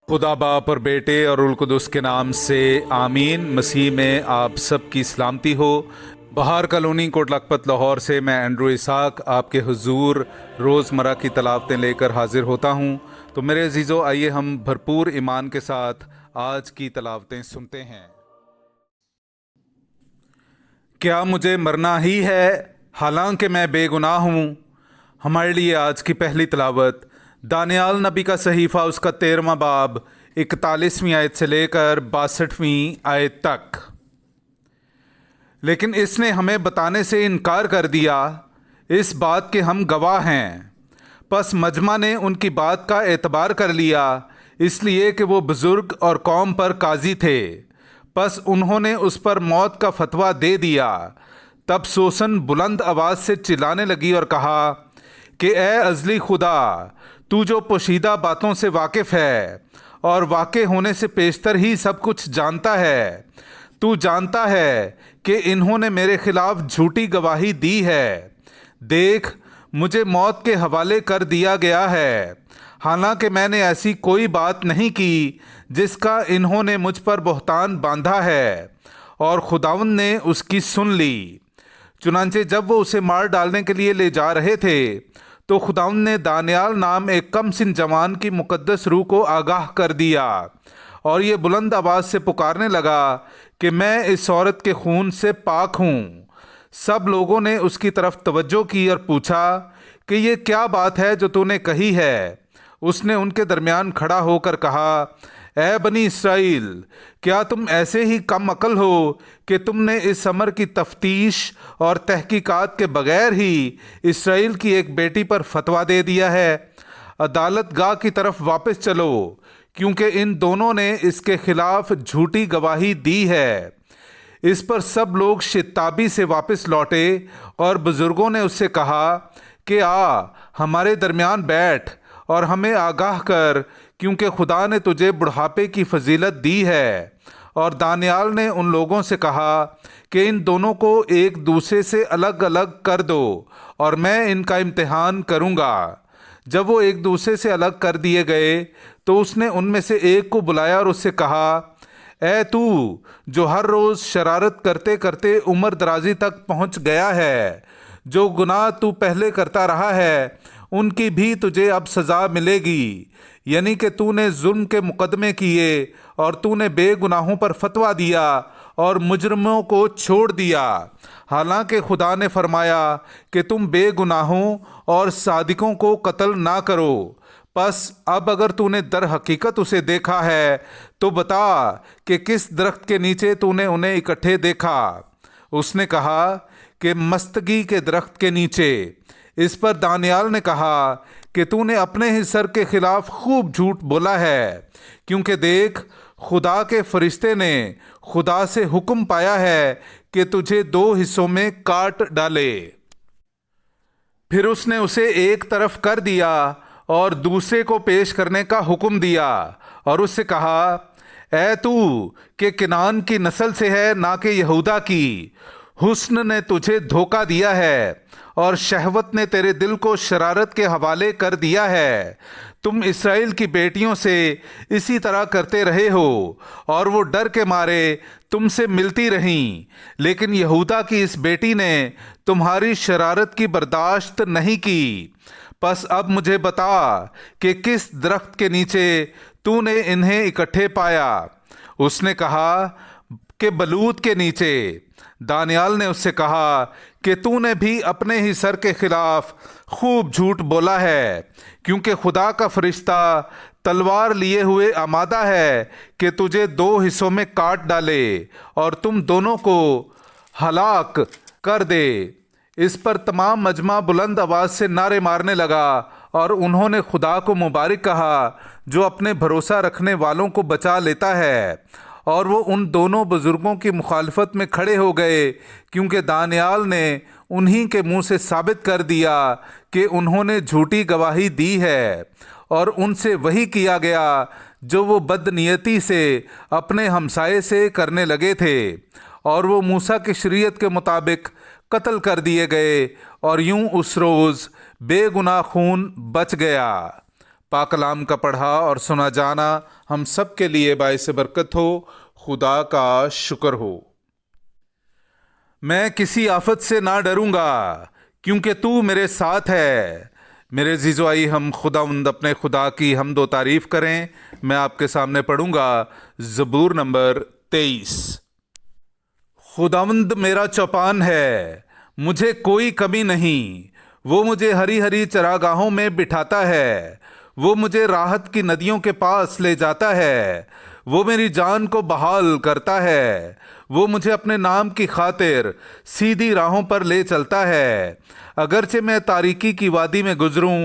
खुदा बाप और बेटे और उल कुदस के नाम से आमीन। मसीह में आप सब की सलामती हो। बहार कॉलोनी कोट लखपत लाहौर से मैं एंड्रू इसाक आपके हुजूर रोज़मर्रा की तलावतें लेकर हाजिर होता हूँ। तो मेरे अजीज़ों, आइए हम भरपूर ईमान के साथ आज की तलावतें सुनते हैं। क्या मुझे मरना ही है हालांकि मैं बेगुनाह हूँ। हमारे लिए आज की पहली तलावत दानियाल नबी का सहीफ़ा उसका 13वां बाब 41वीं आयत से लेकर 62वीं आयत तक। लेकिन इसने हमें बताने से इनकार कर दिया, इस बात के हम गवाह हैं। बस मजमा ने उनकी बात का एतबार कर लिया, इसलिए कि वो बुज़ुर्ग और कौम पर काजी थे। बस उन्होंने उस पर मौत का फतवा दे दिया। तब सोसन बुलंद आवाज़ से चिल्लाने लगी और कहा कि ए अज़ली खुदा, तू जो पोशीदा बातों से वाकिफ़ है और वाक़े होने से पेशतर ही सब कुछ जानता है, तू जानता है कि इन्होंने मेरे खिलाफ झूठी गवाही दी है। देख, मुझे मौत के हवाले कर दिया गया है, हालांकि मैंने ऐसी कोई बात नहीं की जिसका इन्होंने मुझ पर बहतान बांधा है। और खुदावंद ने उसकी सुन ली। चुनांचे जब वो उसे मार डालने के लिए ले जा रहे थे तो खुदावंद ने दानियाल नाम एक कम सिन जवान की मुकद्दस रूह को आगाह कर दिया, और ये बुलंद आवाज़ से पुकारने लगा कि मैं इस औरत के खून से पाक हूँ। सब लोगों ने उसकी तरफ तवज्जो की और पूछा कि ये क्या बात है जो तूने कही है। उसने उनके दरमियान खड़ा होकर कहा, ए बनी इसराइल, क्या तुम ऐसे ही कम अकल हो कि तुमने इस अमर की तफ्तीश और तहकीकात के बगैर ही इसराइल की एक बेटी पर फतवा दे दिया है। अदालत गाह की तरफ वापस चलो, क्योंकि इन दोनों ने इसके खिलाफ झूठी गवाही दी है। इस पर सब लोग शिताबी से वापस लौटे और बुजुर्गों ने उससे कहा कि आ हमारे दरमियान बैठ और हमें आगाह कर, क्योंकि खुदा ने तुझे बुढ़ापे की फजीलत दी है। और दानियाल ने उन लोगों से कहा कि इन दोनों को एक दूसरे से अलग अलग कर दो और मैं इनका इम्तिहान करूँगा। जब वो एक दूसरे से अलग कर दिए गए तो उसने उनमें से एक को बुलाया और उससे कहा, ए तू जो हर रोज़ शरारत करते करते उम्र दराजी तक पहुँच गया है, जो गुनाह तू पहले करता रहा है उनकी भी तुझे अब सज़ा मिलेगी। यानी कि तूने जुल्म के मुकदमे किए और तूने बेगुनाहों पर फतवा दिया और मुजरमों को छोड़ दिया, हालांकि खुदा ने फरमाया कि तुम बेगुनाहों और सादिकों को कत्ल ना करो। बस अब अगर तूने दर हकीकत उसे देखा है तो बता कि किस दरख्त के नीचे तूने उन्हें इकट्ठे देखा। उसने कहा कि मस्तगी के दरख्त के नीचे। इस पर दानियाल ने कहा कि तूने अपने ही सर के खिलाफ खूब झूठ बोला है, क्योंकि देख, खुदा के फरिश्ते ने खुदा से हुक्म पाया है कि तुझे 2 हिस्सों में काट डाले। फिर उसने उसे एक तरफ कर दिया और दूसरे को पेश करने का हुक्म दिया और उससे कहा, ए तू कि किनान की नस्ल से है ना कि यहूदा की। हुस्न ने तुझे धोखा दिया है और शहवत ने तेरे दिल को शरारत के हवाले कर दिया है। तुम इसराइल की बेटियों से इसी तरह करते रहे हो और वो डर के मारे तुमसे मिलती रहीं, लेकिन यहूदा की इस बेटी ने तुम्हारी शरारत की बर्दाश्त नहीं की। बस अब मुझे बता कि किस दरख्त के नीचे तूने इन्हें इकट्ठे पाया। उसने कहा कि बलूत के नीचे। दानियाल ने उससे कहा कि तूने भी अपने ही सर के खिलाफ खूब झूठ बोला है, क्योंकि खुदा का फरिश्ता तलवार लिए हुए आमादा है कि तुझे 2 हिस्सों में काट डाले और तुम दोनों को हलाक कर दे। इस पर तमाम मजमा बुलंद आवाज़ से नारे मारने लगा और उन्होंने खुदा को मुबारक कहा जो अपने भरोसा रखने वालों को बचा लेता है। और वो उन दोनों बुजुर्गों की मुखालफत में खड़े हो गए, क्योंकि दानियाल ने उन्हीं के मुंह से साबित कर दिया कि उन्होंने झूठी गवाही दी है, और उनसे वही किया गया जो वो बदनीयती से अपने हमसाये से करने लगे थे, और वो मूसा की शरीयत के मुताबिक कत्ल कर दिए गए, और यूं उस रोज़ बेगुनाह खून बच गया। پاک کلام کا پڑھا اور سنا جانا ہم سب کے لیے باعث برکت ہو۔ خدا کا شکر ہو۔ میں کسی آفت سے نہ ڈروں گا کیونکہ تو میرے ساتھ ہے۔ میرے عزیزو، آئیے ہم خداوند اپنے خدا کی حمد و تعریف کریں۔ میں آپ کے سامنے پڑھوں گا زبور نمبر 23۔ خداوند میرا چوپان ہے، مجھے کوئی کمی نہیں۔ وہ مجھے ہری ہری چراگاہوں میں بٹھاتا ہے، وہ مجھے راحت کی ندیوں کے پاس لے جاتا ہے۔ وہ میری جان کو بحال کرتا ہے، وہ مجھے اپنے نام کی خاطر سیدھی راہوں پر لے چلتا ہے۔ اگرچہ میں تاریکی کی وادی میں گزروں،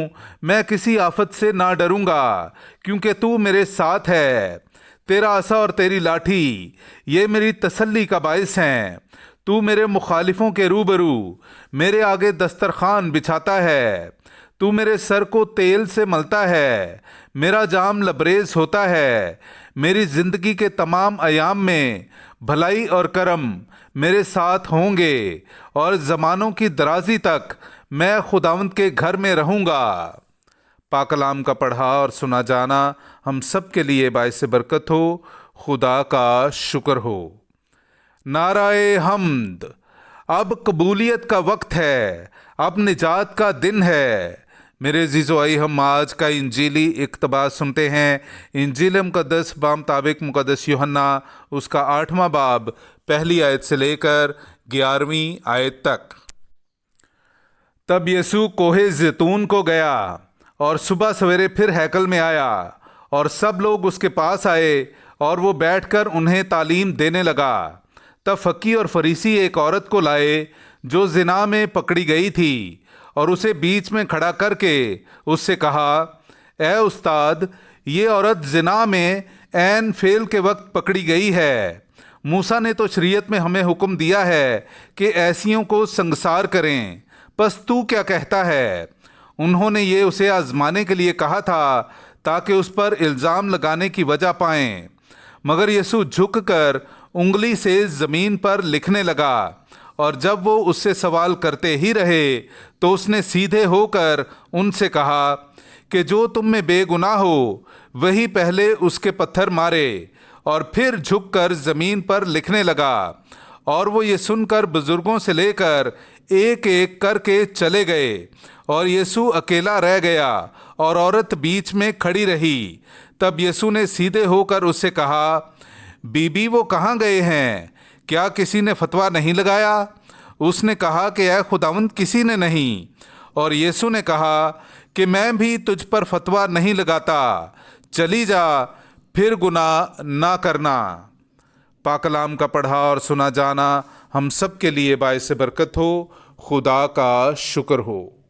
میں کسی آفت سے نہ ڈروں گا کیونکہ تو میرے ساتھ ہے۔ تیرا عصا اور تیری لاٹھی یہ میری تسلی کا باعث ہیں۔ تو میرے مخالفوں کے روبرو میرے آگے دسترخوان بچھاتا ہے۔ تو میرے سر کو تیل سے ملتا ہے، میرا جام لبریز ہوتا ہے۔ میری زندگی کے تمام ایام میں بھلائی اور کرم میرے ساتھ ہوں گے، اور زمانوں کی درازی تک میں خداوند کے گھر میں رہوں گا۔ پاک کلام کا پڑھا اور سنا جانا ہم سب کے لیے باعث برکت ہو۔ خدا کا شکر ہو۔ نعرہ حمد۔ اب قبولیت کا وقت ہے، اب نجات کا دن ہے۔ میرے عزیزو، آئیے ہم آج کا انجیلی اقتباس سنتے ہیں۔ انجیل مقدس بمطابق مقدس یوحنا اس کا 8واں باب پہلی آیت سے لے کر 11ویں آیت تک۔ تب یسوع کوہ زیتون کو گیا اور صبح سویرے پھر ہیکل میں آیا، اور سب لوگ اس کے پاس آئے اور وہ بیٹھ کر انہیں تعلیم دینے لگا۔ تب فقی اور فریسی ایک عورت کو لائے جو زنا میں پکڑی گئی تھی، اور اسے بیچ میں کھڑا کر کے اس سے کہا، اے استاد، یہ عورت زنا میں عین فعل کے وقت پکڑی گئی ہے۔ موسیٰ نے تو شریعت میں ہمیں حکم دیا ہے کہ ایسیوں کو سنگسار کریں، پس تو کیا کہتا ہے؟ انہوں نے یہ اسے آزمانے کے لیے کہا تھا تاکہ اس پر الزام لگانے کی وجہ پائیں۔ مگر یسوع جھک کر انگلی سے زمین پر لکھنے لگا، اور جب وہ اس سے سوال کرتے ہی رہے تو اس نے سیدھے ہو کر ان سے کہا کہ جو تم میں بے گناہ ہو وہی پہلے اس کے پتھر مارے، اور پھر جھک کر زمین پر لکھنے لگا۔ اور وہ یہ سن کر بزرگوں سے لے کر ایک ایک کر کے چلے گئے، اور یسوع اکیلا رہ گیا اور عورت بیچ میں کھڑی رہی۔ تب یسوع نے سیدھے ہو کر اس سے کہا، بی بی وہ کہاں گئے ہیں؟ کیا کسی نے فتویٰ نہیں لگایا؟ اس نے کہا کہ اے خداوند، کسی نے نہیں۔ اور یسوع نے کہا کہ میں بھی تجھ پر فتویٰ نہیں لگاتا، چلی جا، پھر گناہ نہ کرنا۔ پاک کلام کا پڑھا اور سنا جانا ہم سب کے لیے باعث برکت ہو۔ خدا کا شکر ہو۔